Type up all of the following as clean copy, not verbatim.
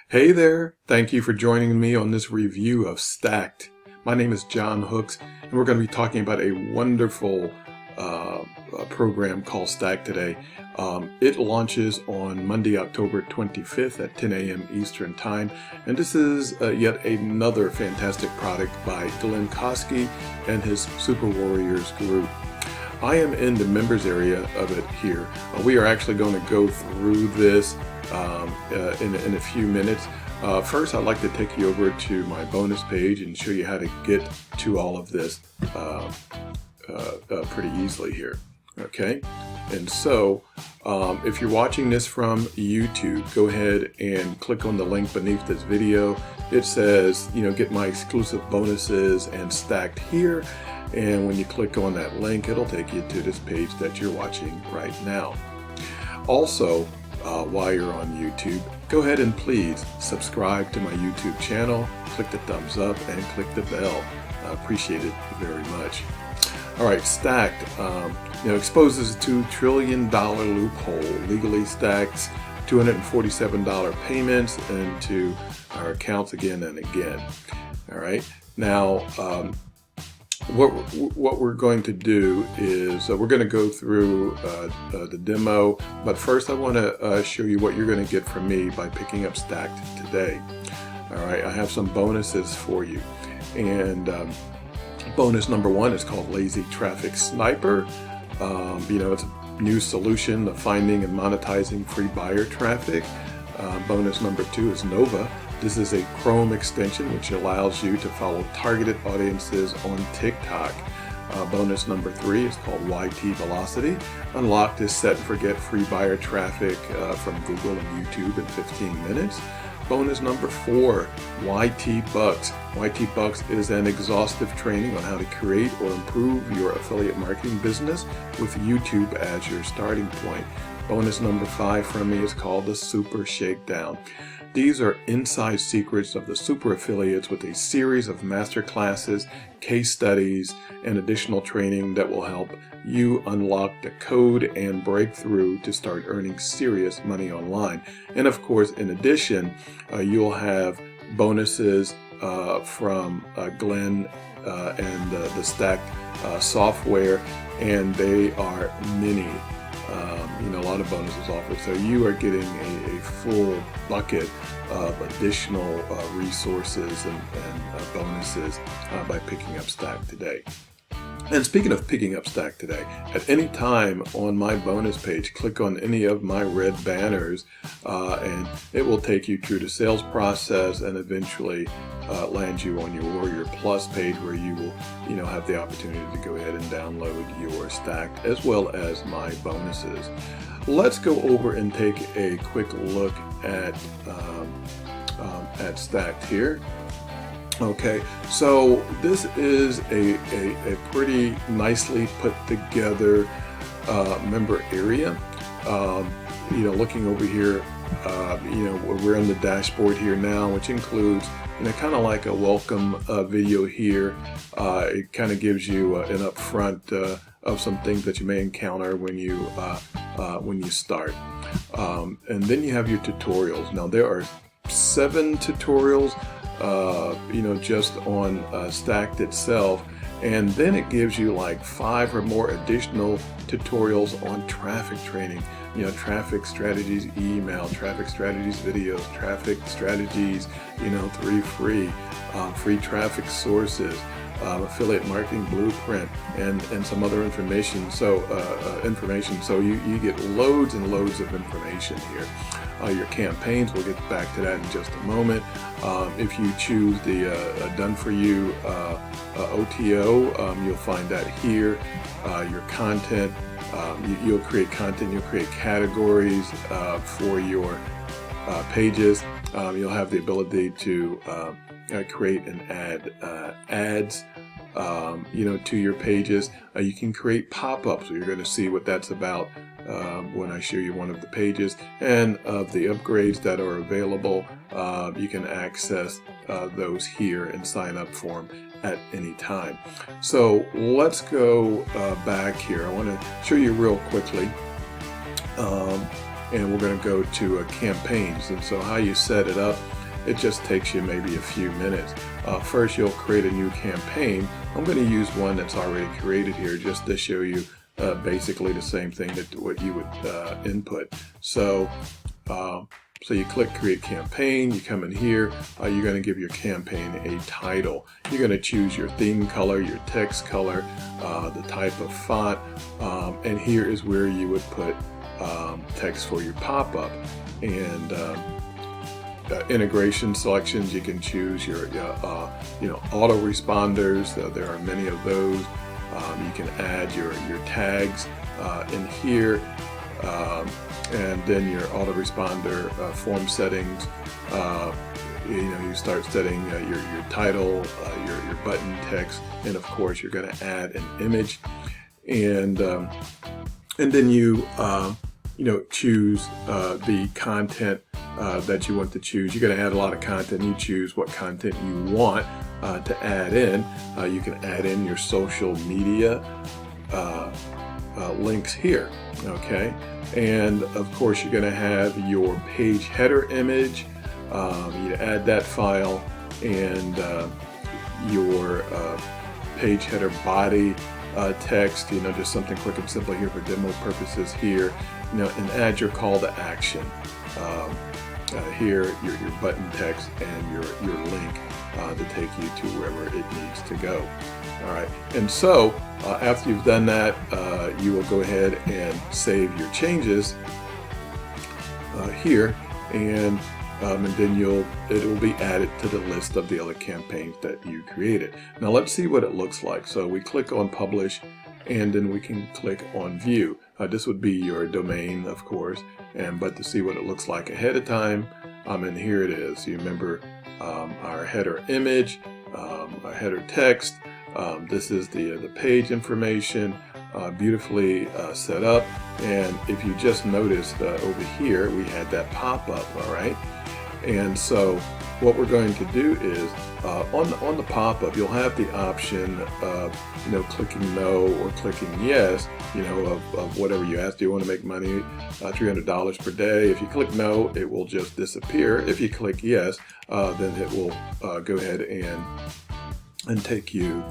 Hey there, thank you for joining me on this review of Stacked. My name is John Hooks, and we're going to be talking about a wonderful program called Stacked today. It launches on Monday, October 25th at 10 a.m. Eastern Time, and this is yet another fantastic product by Glenn Kosky and his Super Warriors group. I am in the members area of it here. We are actually going to go through this in a few minutes. First, I'd like to take you over to my bonus page and show you how to get to all of this pretty easily here. Okay, and so if you're watching this from YouTube, go ahead and click on the link beneath this video. It says, get my exclusive bonuses and Stacked here. And when you click on that link, it'll take you to this page that you're watching right now. Also, while you're on YouTube, go ahead and please subscribe to my YouTube channel, click the thumbs up, and click the bell. I appreciate it very much. All right, Stacked exposes a $2 trillion loophole, legally stacks $247 payments into our accounts again and again. All right, now what we're going to do is we're going to go through the demo, but first I want to show you what you're going to get from me by picking up Stacked today. All right, I have some bonuses for you, and bonus number one is called Lazy Traffic Sniper. It's a new solution to finding and monetizing free buyer traffic. Bonus number two is Nova. This is a Chrome extension which allows you to follow targeted audiences on TikTok. Bonus number three is called YT Velocity. Unlock this set and forget free buyer traffic from Google and YouTube in 15 minutes. Bonus number four, YT Bucks. YT Bucks is an exhaustive training on how to create or improve your affiliate marketing business with YouTube as your starting point. Bonus number five from me is called the Super Shakedown. These are inside secrets of the super affiliates with a series of master classes, case studies, and additional training that will help you unlock the code and break through to start earning serious money online. And of course, in addition, you'll have bonuses from Glenn and the Stacked software, and they are many. A lot of bonuses offered. So you are getting a full bucket of additional resources and bonuses by picking up Stacked today. And speaking of picking up Stacked today, at any time on my bonus page, click on any of my red banners and it will take you through the sales process and eventually land you on your Warrior Plus page where you will have the opportunity to go ahead and download your Stacked as well as my bonuses. Let's go over and take a quick look at Stacked here. Okay, so this is a pretty nicely put together member area. Looking over here, we're in the dashboard here now, which includes kind of like a welcome video here. It kind of gives you an upfront of some things that you may encounter when you start, and then you have your tutorials. Now there are 7 tutorials just on Stacked itself, and then it gives you like 5 or more additional tutorials on traffic training, traffic strategies, email, traffic strategies, videos, traffic strategies, 3 free traffic sources, affiliate marketing blueprint, and some other information. So you get loads and loads of information here. Your campaigns, we'll get back to that in just a moment. If you choose the done for you OTO, you'll find that here. Your content, you'll create content, you'll create categories for your pages. You'll have the ability to create and add ads to your pages. You can create pop-ups, so you're going to see what that's about when I show you one of the pages, and of the upgrades that are available. You can access those here and sign up for them at any time. So let's go back here. I want to show you real quickly and we're going to go to campaigns. And so how you set it up, it just takes you maybe a few minutes. First, you'll create a new campaign. I'm going to use one that's already created here just to show you basically the same thing that what you would input. So you click create campaign, you come in here, you're going to give your campaign a title. You're going to choose your theme color, your text color, the type of font, and here is where you would put text for your pop-up. And integration selections, you can choose your autoresponders. There are many of those. You can add your tags in here, and then your autoresponder form settings. You start setting your title, your button text, and of course you're going to add an image, and then you choose the content that you want to choose. You're going to add a lot of content. You choose what content you want to add in. You can add in your social media links here, okay? And of course you're going to have your page header image. You add that file, and your page header body text, just something quick and simple here for demo purposes here, and add your call to action. Here, your button text and your link to take you to wherever it needs to go. All right, and so after you've done that, you will go ahead and save your changes here, and then it will be added to the list of the other campaigns that you created. Now let's see what it looks like. So we click on publish, and then we can click on view. This would be your domain, of course, but to see what it looks like ahead of time, and here it is. You remember our header image, our header text. This is the page information, beautifully set up. And if you just noticed over here, we had that pop-up, all right? And so what we're going to do is on the pop-up, you'll have the option of clicking no or clicking yes, of whatever you ask. Do you want to make money, $300 per day? If you click no, it will just disappear. If you click yes, then it will go ahead and take you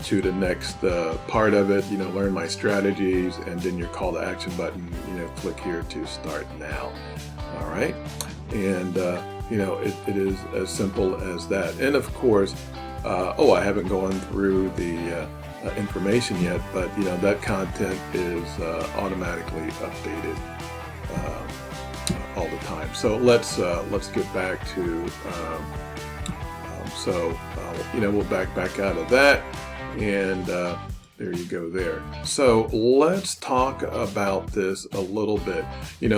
to the next part of it, learn my strategies, and then your call to action button, click here to start now. All right, and it is as simple as that. And of course, I haven't gone through the information yet, but that content is automatically updated all the time. So let's get back to we'll back out of that, and there you go there. So let's talk about this a little bit.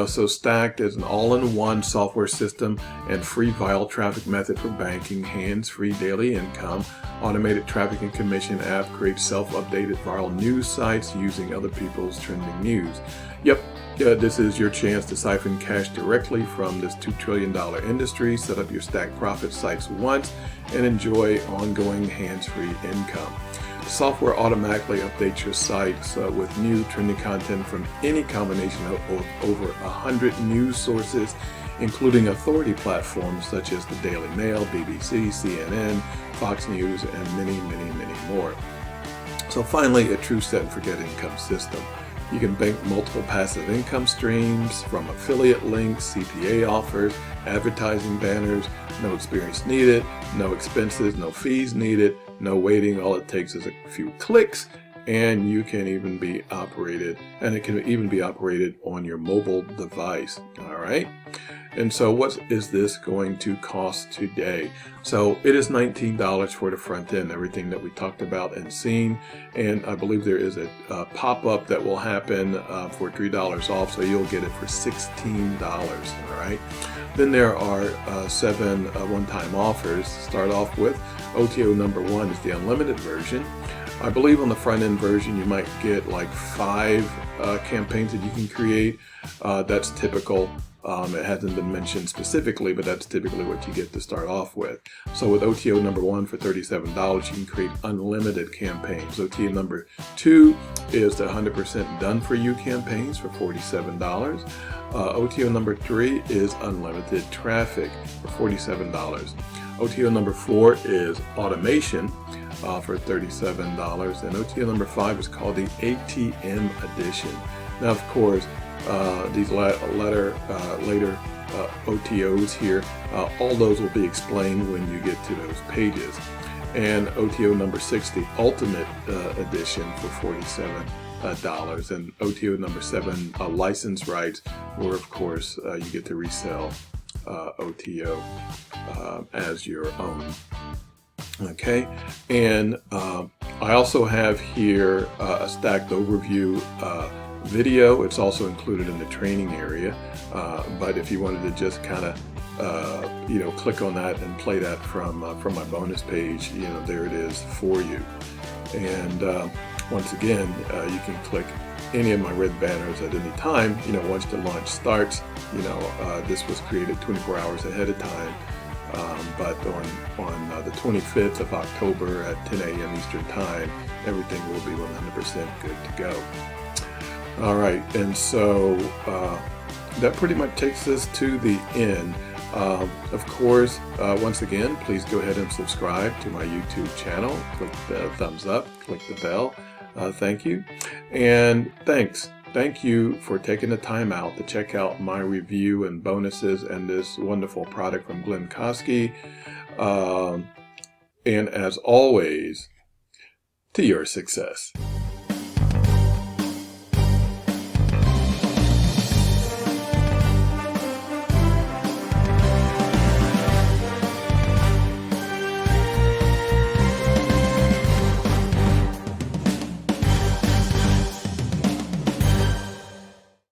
So Stacked is an all-in-one software system and free viral traffic method for banking, hands-free daily income, automated traffic and commission app, creates self-updated viral news sites using other people's trending news. Yep. This is your chance to siphon cash directly from this $2 trillion industry. Set up your Stacked Profit sites once and enjoy ongoing hands-free income. The software automatically updates your sites with new trending content from any combination of over 100 news sources, including authority platforms such as the Daily Mail, BBC, CNN, Fox News, and many, many, many more. So finally, a true set and forget income system. You can bank multiple passive income streams from affiliate links, CPA offers, advertising banners. No experience needed, no expenses, no fees needed, no waiting. All it takes is a few clicks, and you can even be operated, and it can even be operated on your mobile device. All right. And so what is this going to cost today? So it is $19 for the front end, everything that we talked about and seen. And I believe there is a pop-up that will happen for $3 off, so you'll get it for $16, all right? Then there are 7 one-time offers to start off with. OTO number 1 is the unlimited version. I believe on the front end version you might get like 5 campaigns that you can create. That's typical. It hasn't been mentioned specifically, but that's typically what you get to start off with. So with OTO number 1 for $37, you can create unlimited campaigns. OTO number 2 is the 100% done for you campaigns for $47. OTO number 3 is unlimited traffic for $47. OTO number 4 is automation for $37. And OTO number 5 is called the ATM edition. Now, of course, these later OTOs here, all those will be explained when you get to those pages. And OTO number 6, the Ultimate Edition for $47. And OTO number 7, license rights, where of course you get to resell OTO as your own. Okay, and I also have here a stacked overview video. It's also included in the training area, but if you wanted to just kind of click on that and play that from my bonus page, there it is for you. And once again, you can click any of my red banners at any time. Once the launch starts, this was created 24 hours ahead of time, but on the 25th of October at 10 a.m. Eastern Time, everything will be 100% good to go. All right, and so that pretty much takes us to the end. Of course, once again, please go ahead and subscribe to my YouTube channel. Click the thumbs up, click the bell. Thank you. And thanks. Thank you for taking the time out to check out my review and bonuses and this wonderful product from Glenn Kosky. And as always, to your success.